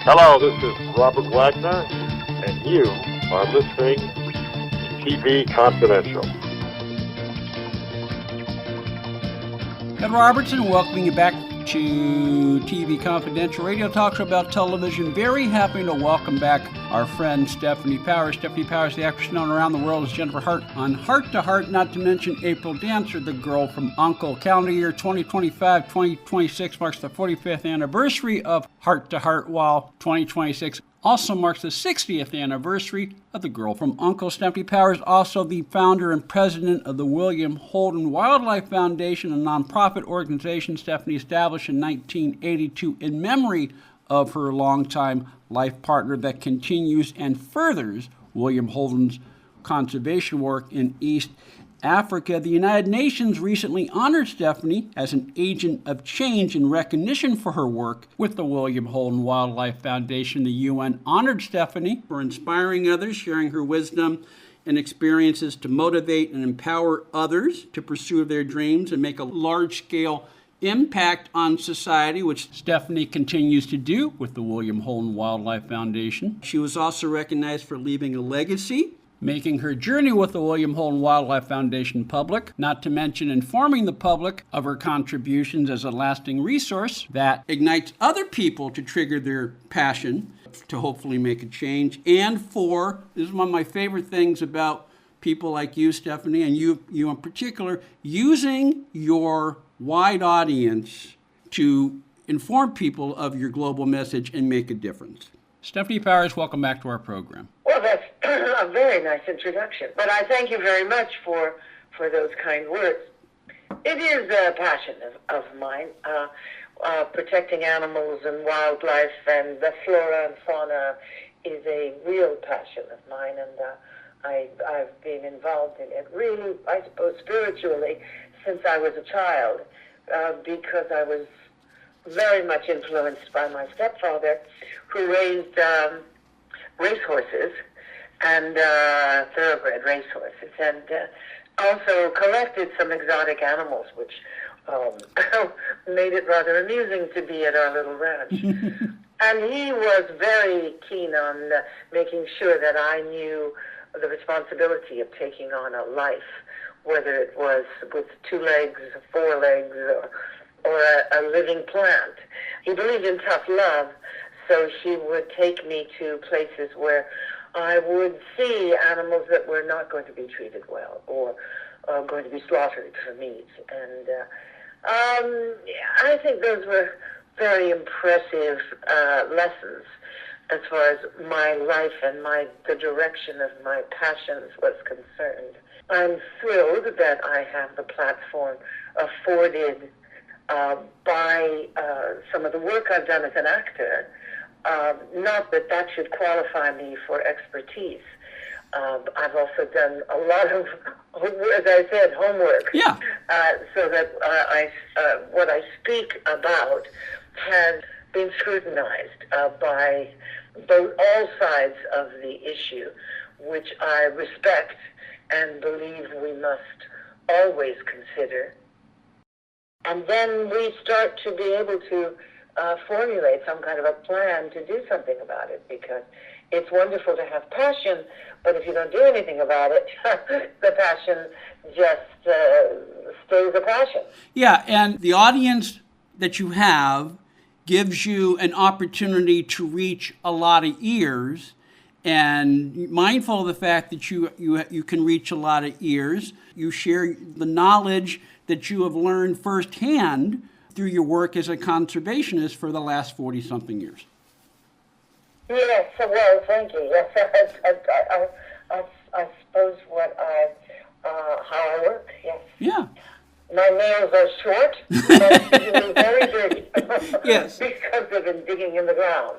Hello, this is Robert Wagner, and you are listening to TV Confidential. Ed Robertson, welcoming you back to TV Confidential Radio Talk Show about television. Very happy to welcome back our friend Stefanie Powers. Stefanie Powers, the actress known around the world as Jennifer Hart on Hart to Hart, not to mention April Dancer, the girl from U.N.C.L.E. Calendar year 2025-2026 marks the 45th anniversary of Hart to Hart, while 2026 also marks the 60th anniversary of the girl from U.N.C.L.E. Stefanie Powers, also the founder and president of the William Holden Wildlife Foundation, a nonprofit organization Stefanie established in 1982 in memory of her longtime life partner that continues and furthers William Holden's conservation work in East Africa. The United Nations recently honored Stefanie as an agent of change in recognition for her work with the William Holden Wildlife Foundation. The UN honored Stefanie for inspiring others, sharing her wisdom and experiences to motivate and empower others to pursue their dreams and make a large-scale impact on society, which Stefanie continues to do with the William Holden Wildlife Foundation. She was also recognized for leaving a legacy, making her journey with the William Holden Wildlife Foundation public, not to mention informing the public of her contributions as a lasting resource that ignites other people to trigger their passion to hopefully make a change. And this is one of my favorite things about people like you, Stefanie, and you in particular, using your wide audience to inform people of your global message and make a difference. Stefanie Powers, welcome back to our program. Well, that's a very nice introduction, but I thank you very much for those kind words. It is a passion of mine. Protecting animals and wildlife and the flora and fauna is a real passion of mine, and I've been involved in it really, I suppose, spiritually since I was a child, because I was very much influenced by my stepfather, who raised racehorses and thoroughbred racehorses, and also collected some exotic animals, which made it rather amusing to be at our little ranch. And he was very keen on making sure that I knew the responsibility of taking on a life, whether it was with 2 legs, 4 legs, or a living plant. He believed in tough love, so he would take me to places where I would see animals that were not going to be treated well or going to be slaughtered for meat. And I think those were very impressive lessons as far as my life and the direction of my passions was concerned. I'm thrilled that I have the platform afforded by some of the work I've done as an actor. Not that should qualify me for expertise. I've also done a lot of, as I said, homework. Yeah. So that what I speak about has been scrutinized by all sides of the issue, which I respect and believe we must always consider. And then we start to be able to formulate some kind of a plan to do something about it, because it's wonderful to have passion, but if you don't do anything about it, the passion just stays a passion. Yeah, and the audience that you have gives you an opportunity to reach a lot of ears, and mindful of the fact that you can reach a lot of ears, you share the knowledge that you have learned firsthand through your work as a conservationist for the last 40-something years. Yes, well, thank you. Yes, I suppose how I work, yes. Yeah. My nails are short, but very dirty. Yes. Because they've been digging in the ground.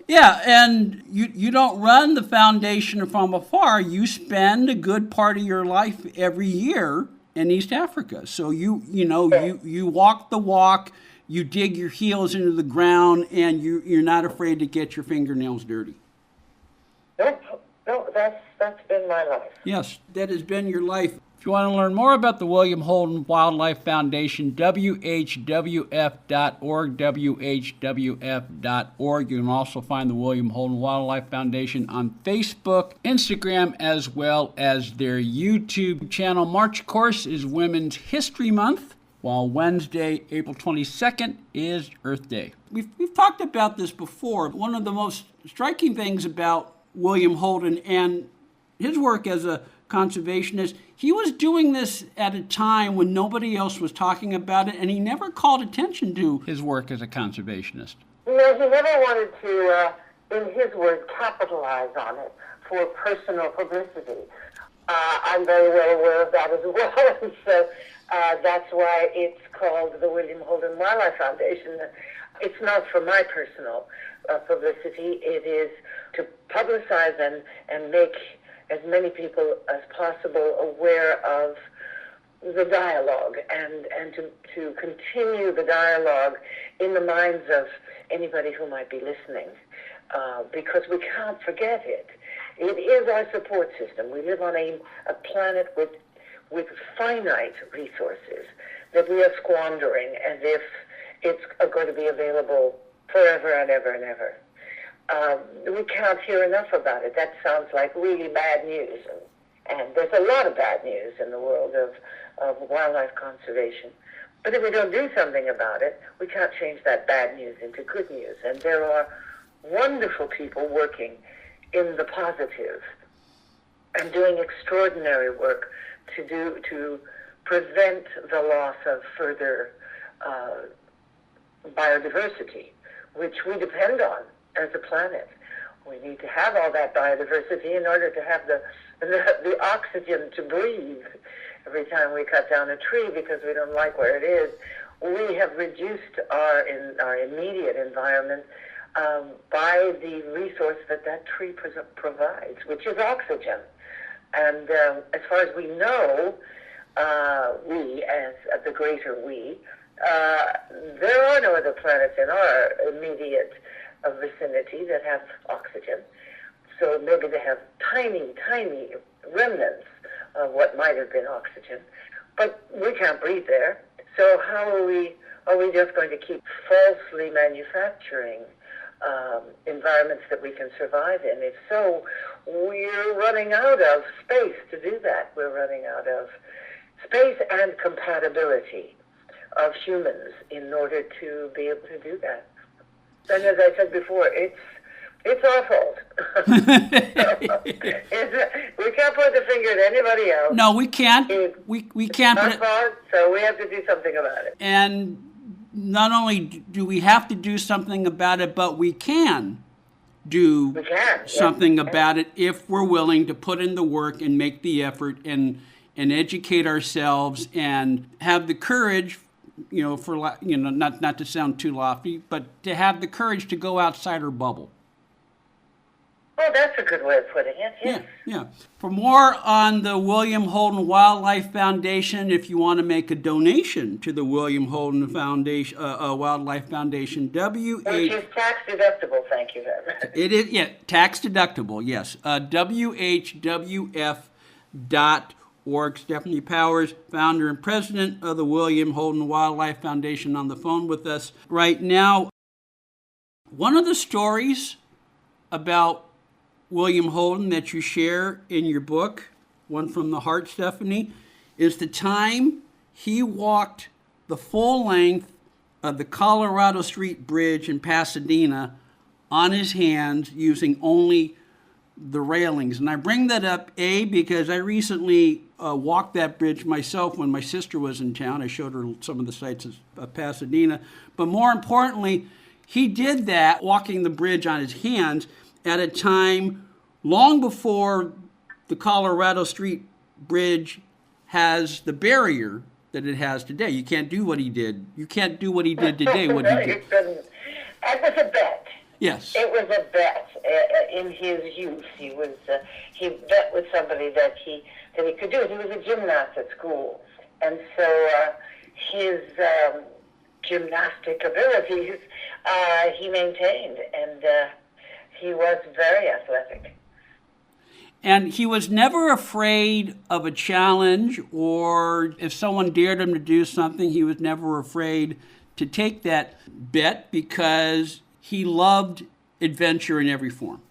Yeah, and you don't run the foundation from afar. You spend a good part of your life every year in East Africa. So you walk the walk, you dig your heels into the ground, and you're not afraid to get your fingernails dirty. No, that's been my life. Yes, that has been your life. If you want to learn more about the William Holden Wildlife Foundation, whwf.org, whwf.org. You can also find the William Holden Wildlife Foundation on Facebook, Instagram, as well as their YouTube channel. March, of course, is Women's History Month, while Wednesday, April 22nd, is Earth Day. We've talked about this before. One of the most striking things about William Holden and his work as a conservationist, he was doing this at a time when nobody else was talking about it, and he never called attention to his work as a conservationist. No, he never wanted to, in his words, capitalize on it for personal publicity. I'm very well aware of that as well, and so that's why it's called the William Holden Wildlife Foundation. It's not for my personal publicity. It is to publicize and make as many people as possible aware of the dialogue and to continue the dialogue in the minds of anybody who might be listening, because we can't forget it. It is our support system. We live on a planet with finite resources that we are squandering as if it's going to be available forever and ever and ever. We can't hear enough about it. That sounds like really bad news. And there's a lot of bad news in the world of wildlife conservation. But if we don't do something about it, we can't change that bad news into good news. And there are wonderful people working in the positive and doing extraordinary work to prevent the loss of further biodiversity, which we depend on as a planet. We need to have all that biodiversity in order to have the oxygen to breathe. Every time we cut down a tree because we don't like where it is, we have reduced our immediate environment by the resource that tree provides, which is oxygen. And as far as we know, we, as the greater we, there are no other planets in our immediate vicinity that have oxygen. So maybe they have tiny, tiny remnants of what might have been oxygen, but we can't breathe there. So how are we just going to keep falsely manufacturing environments that we can survive in? If so, we're running out of space to do that. We're running out of space and compatibility of humans in order to be able to do that. And as I said before, it's our fault. We can't point the finger at anybody else. No, we can't. We can't. It's our fault, so we have to do something about it. And not only do we have to do something about it, but we can do something about it if we're willing to put in the work and make the effort and educate ourselves and have the courage, not to sound too lofty, but to have the courage to go outside our bubble. Oh, that's a good way of putting it, yes. Yeah. For more on the William Holden Wildlife Foundation, if you want to make a donation to the William Holden Foundation, Wildlife Foundation, Which is tax deductible, thank you very much. It is, tax deductible, yes. WHWF.org. Stefanie Powers, founder and president of the William Holden Wildlife Foundation, on the phone with us right now. One of the stories about William Holden that you share in your book, one from the Hart, Stefanie, is the time he walked the full length of the Colorado Street Bridge in Pasadena on his hands using only the railings. And I bring that up, A, because I recently walked that bridge myself when my sister was in town. I showed her some of the sights of Pasadena. But more importantly, he did that, walking the bridge on his hands, at a time long before the Colorado Street Bridge has the barrier that it has today. You can't do what he did. You can't do what he did today. What he did. It was a bet. Yes. It was a bet in his youth. He bet with somebody that he could do it. He was a gymnast at school, and so his gymnastic abilities he maintained, and he was very athletic. And he was never afraid of a challenge, or if someone dared him to do something, he was never afraid to take that bet because he loved adventure in every form.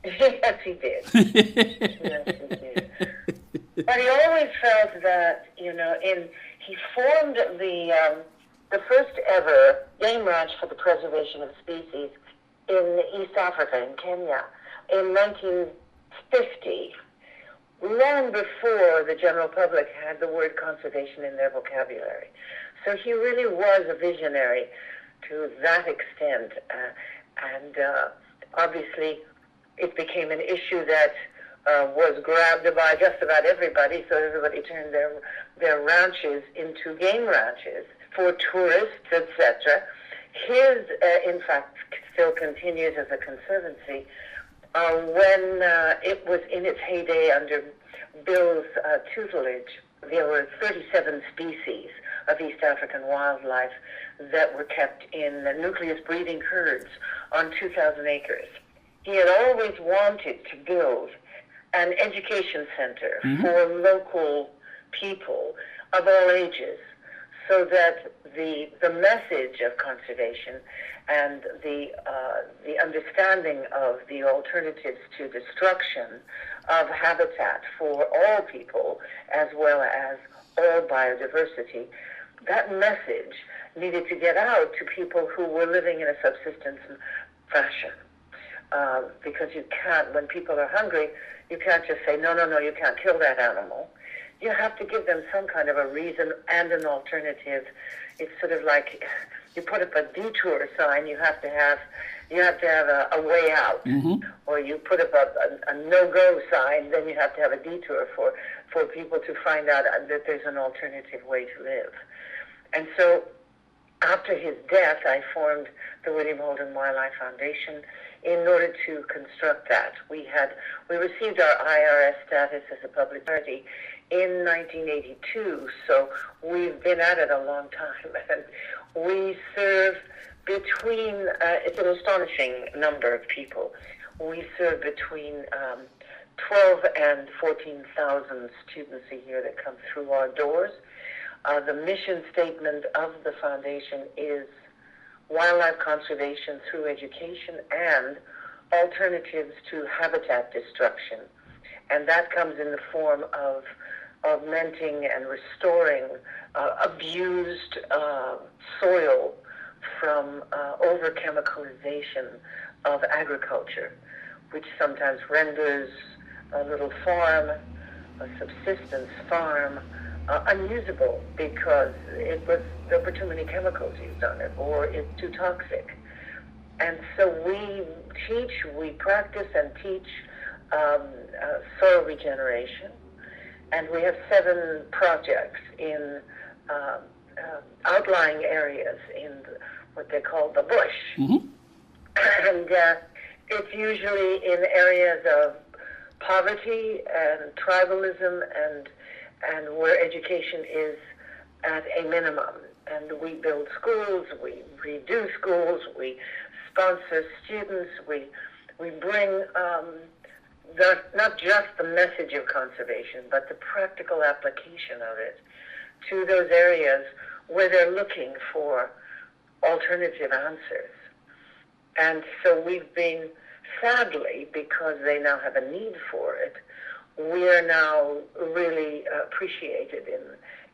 Yes, he did. Yes, he did. But he always felt that, he formed the first ever game ranch for the preservation of species in East Africa, in Kenya, in 1950, long before the general public had the word conservation in their vocabulary. So he really was a visionary to that extent. And obviously, it became an issue that was grabbed by just about everybody, so everybody turned their ranches into game ranches for tourists, etc. His, in fact, still continues as a conservancy. When it was in its heyday under Bill's tutelage, there were 37 species of East African wildlife that were kept in nucleus breeding herds on 2,000 acres. He had always wanted to build an education center for local people of all ages, so that the message of conservation and the understanding of the alternatives to destruction of habitat for all people as well as all biodiversity, that message needed to get out to people who were living in a subsistence fashion. Because you can't, when people are hungry, you can't just say, no, you can't kill that animal. You have to give them some kind of a reason and an alternative. It's sort of like you put up a detour sign, you have to have a way out. Or you put up a no-go sign, then you have to have a detour for people to find out that there's an alternative way to live. And so after his death, I formed the William Holden Wildlife Foundation in order to construct that. We received our IRS status as a public charity in 1982, so we've been at it a long time. And we serve between, it's an astonishing number of people. We serve between 12 and 14,000 students a year that come through our doors. The mission statement of the foundation is wildlife conservation through education and alternatives to habitat destruction. And that comes in the form of augmenting and restoring abused soil from over-chemicalization of agriculture, which sometimes renders a little farm, a subsistence farm, unusable because there were too many chemicals used on it, or it's too toxic. And so we practice and teach soil regeneration, and we have 7 projects in outlying areas in what they call the bush. And it's usually in areas of poverty and tribalism and where education is at a minimum. And we build schools, we redo schools, we sponsor students, we bring not just the message of conservation, but the practical application of it to those areas where they're looking for alternative answers. And so we've been, sadly, because they now have a need for it, we are now really appreciated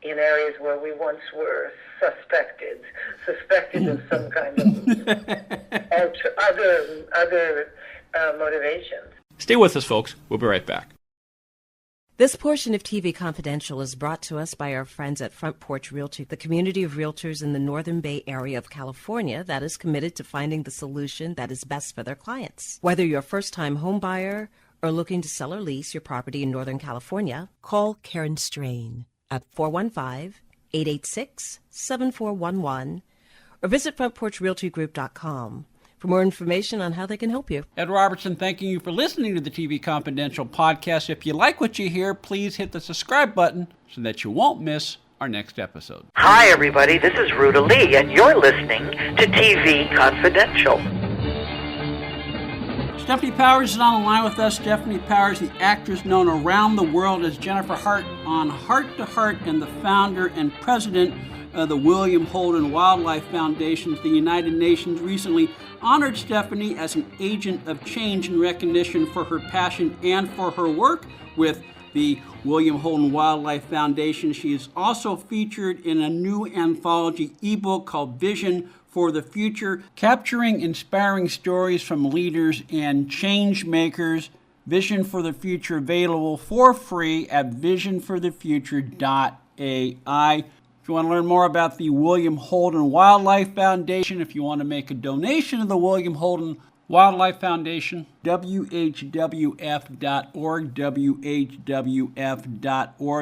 in areas where we once were suspected of some kind of other motivations. Stay with us, folks. We'll be right back. This portion of TV Confidential is brought to us by our friends at Front Porch Realty, the community of realtors in the Northern Bay Area of California that is committed to finding the solution that is best for their clients. Whether you're a first-time home buyer or looking to sell or lease your property in Northern California, call Karen Strain at 415-886-7411 or visit frontporchrealtygroup.com for more information on how they can help you. Ed Robertson, thanking you for listening to the TV Confidential podcast. If you like what you hear, please hit the subscribe button so that you won't miss our next episode. Hi, everybody. This is Ruta Lee, and you're listening to TV Confidential. Stefanie Powers is on the line with us. Stefanie Powers, the actress known around the world as Jennifer Hart on Hart to Hart, and the founder and president of the William Holden Wildlife Foundation. The United Nations recently honored Stefanie as an agent of change in recognition for her passion and for her work with the William Holden Wildlife Foundation. She is also featured in a new anthology eBook called Vision for the Future, capturing inspiring stories from leaders and changemakers. Vision for the Future, available for free at visionforthefuture.ai. If you want to learn more about the William Holden Wildlife Foundation, if you want to make a donation to the William Holden Wildlife Foundation, whwf.org, whwf.org.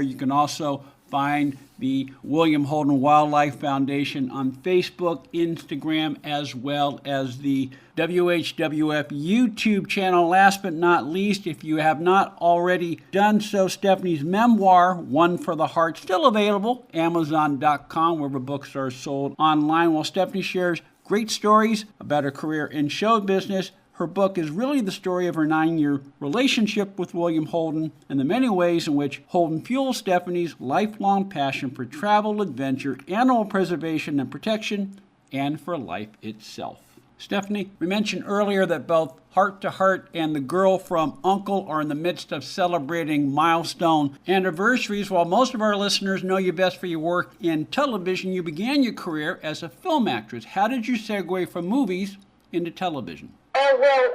You can also find the William Holden Wildlife Foundation on Facebook, Instagram, as well as the WHWF YouTube channel. Last but not least, if you have not already done so, Stefanie's memoir, One for the Heart, still available, Amazon.com, wherever books are sold online. While Stefanie shares great stories about her career in show business, her book is really the story of her 9-year relationship with William Holden and the many ways in which Holden fuels Stefanie's lifelong passion for travel, adventure, animal preservation and protection, and for life itself. Stefanie, we mentioned earlier that both Hart to Hart and The Girl from U.N.C.L.E. are in the midst of celebrating milestone anniversaries. While most of our listeners know you best for your work in television, you began your career as a film actress. How did you segue from movies into television? Oh, well,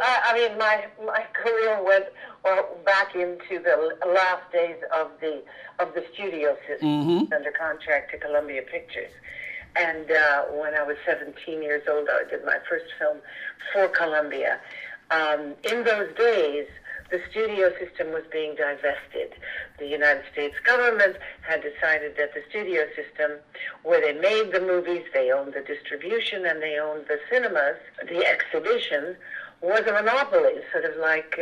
my career went back into the last days of the studio system, under contract to Columbia Pictures. And when I was 17 years old, I did my first film for Columbia. In those days, the studio system was being divested. The United States government had decided that the studio system, where they made the movies, they owned the distribution, and they owned the cinemas, the exhibition, was a monopoly, sort of like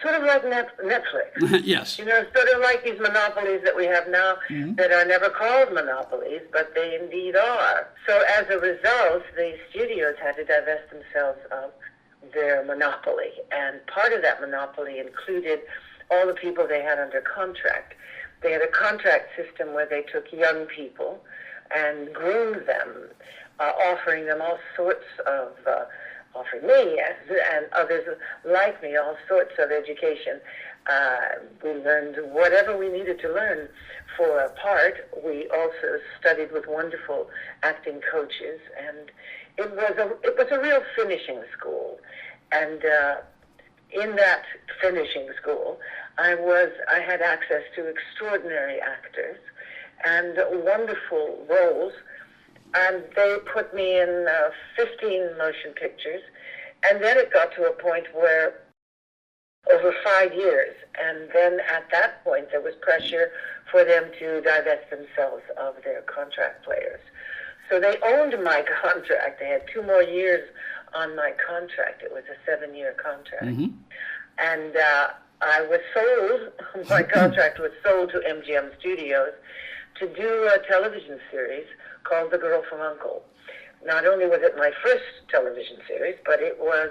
Netflix. Yes. Sort of like these monopolies that we have now that are never called monopolies, but they indeed are. So as a result, the studios had to divest themselves of their monopoly. And part of that monopoly included all the people they had under contract. They had a contract system where they took young people and groomed them, offering them all sorts of offering me and others like me all sorts of education. We learned whatever we needed to learn for a part. We also studied with wonderful acting coaches, and it was a real finishing school. And in that finishing school, I had access to extraordinary actors and wonderful roles. And they put me in 15 motion pictures. And then it got to a point where over 5 years. And then at that point, there was pressure for them to divest themselves of their contract players. So they owned my contract. They had 2 more years on my contract. It was a 7-year contract. And I was sold, my contract was sold to MGM Studios to do a television series called The Girl from U.N.C.L.E. Not only was it my first television series, but it was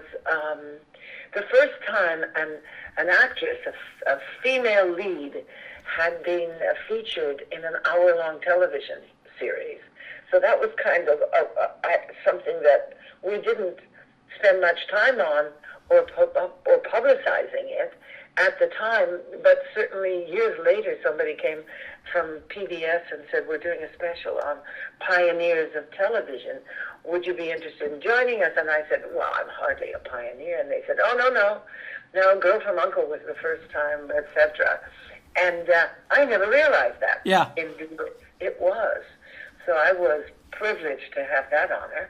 the first time an actress, a female lead, had been featured in an hour-long television series. So that was kind of something that we didn't spend much time on or publicizing it at the time, but certainly years later somebody came from PBS and said, we're doing a special on pioneers of television. Would you be interested in joining us? And I said, well, I'm hardly a pioneer. And they said, oh, no, Girl from U.N.C.L.E. was the first time, etc. And I never realized that. Yeah. Indeed, it was. So I was privileged to have that honor.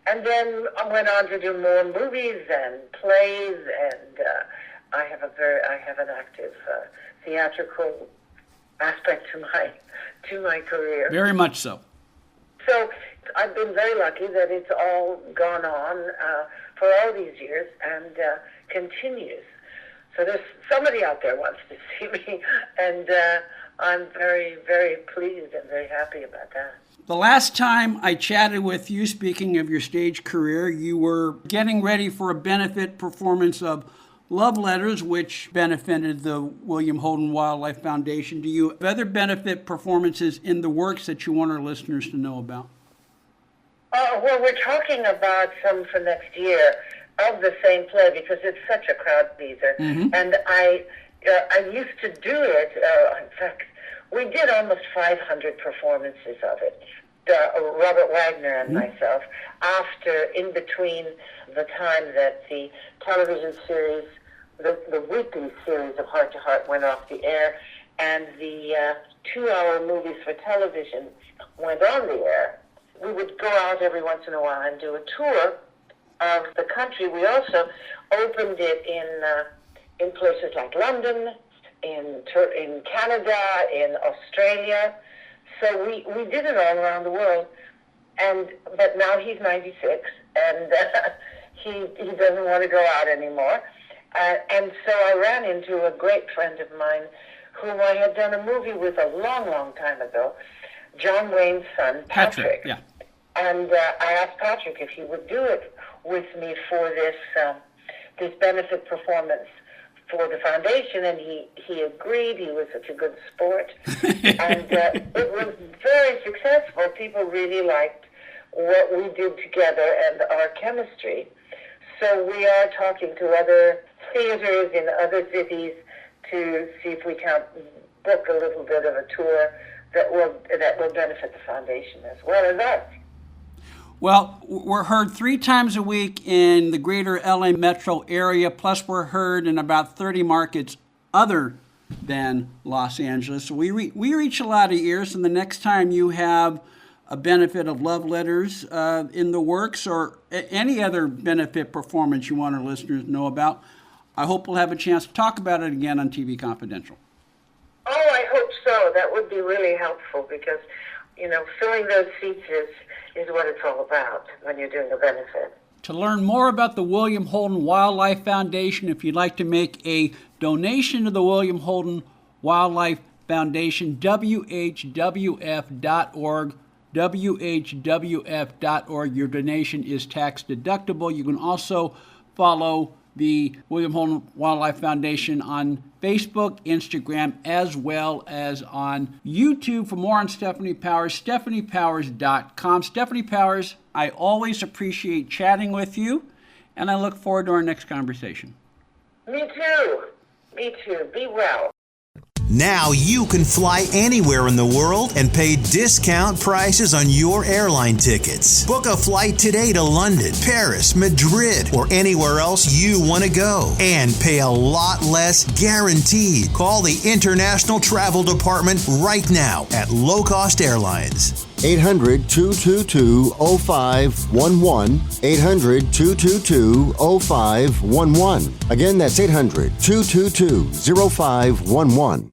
And then I went on to do more movies and plays, and I have an active theatrical aspect to my career. Very much so. So I've been very lucky that it's all gone on for all these years and continues. So there's somebody out there wants to see me, and I'm very, very pleased and very happy about that. The last time I chatted with you, speaking of your stage career, you were getting ready for a benefit performance of Love Letters, which benefited the William Holden Wildlife Foundation. Do you have other benefit performances in the works that you want our listeners to know about? Well, we're talking about some for next year of the same play because it's such a crowd pleaser. Mm-hmm. And I used to do it. In fact, we did almost 500 performances of it. Robert Wagner and myself, in between the time that the television series, the weekly series of Heart to Heart went off the air, and the 2-hour movies for television went on the air. We would go out every once in a while and do a tour of the country. We also opened it in places like London, in Canada, in Australia. So we did it all around the world, but now he's 96, and he doesn't want to go out anymore. And so I ran into a great friend of mine whom I had done a movie with a long, long time ago, John Wayne's son, Patrick. Yeah. And I asked Patrick if he would do it with me for this benefit performance for the foundation, and he agreed. He was such a good sport. And it was very successful. People really liked what we did together and our chemistry. So we are talking to other theaters in other cities to see if we can book a little bit of a tour that will benefit the foundation as well as us. Well, we're heard 3 times a week in the greater LA metro area, plus we're heard in about 30 markets other than Los Angeles. So we reach a lot of ears, and the next time you have a benefit of Love Letters in the works or any other benefit performance you want our listeners to know about, I hope we'll have a chance to talk about it again on TV Confidential. Oh, I hope so. That would be really helpful because, filling those seats is what it's all about when you're doing a benefit. To learn more about the William Holden Wildlife Foundation, if you'd like to make a donation to the William Holden Wildlife Foundation, WHWF.org, WHWF.org. Your donation is tax deductible. You can also follow the William Holden Wildlife Foundation on Facebook, Instagram, as well as on YouTube. For more on Stefanie Powers, StefaniePowers.com. Stefanie Powers, I always appreciate chatting with you, and I look forward to our next conversation. Me too. Be well. Now you can fly anywhere in the world and pay discount prices on your airline tickets. Book a flight today to London, Paris, Madrid, or anywhere else you want to go. And pay a lot less guaranteed. Call the International Travel Department right now at Low Cost Airlines. 800-222-0511. 800-222-0511. Again, that's 800-222-0511.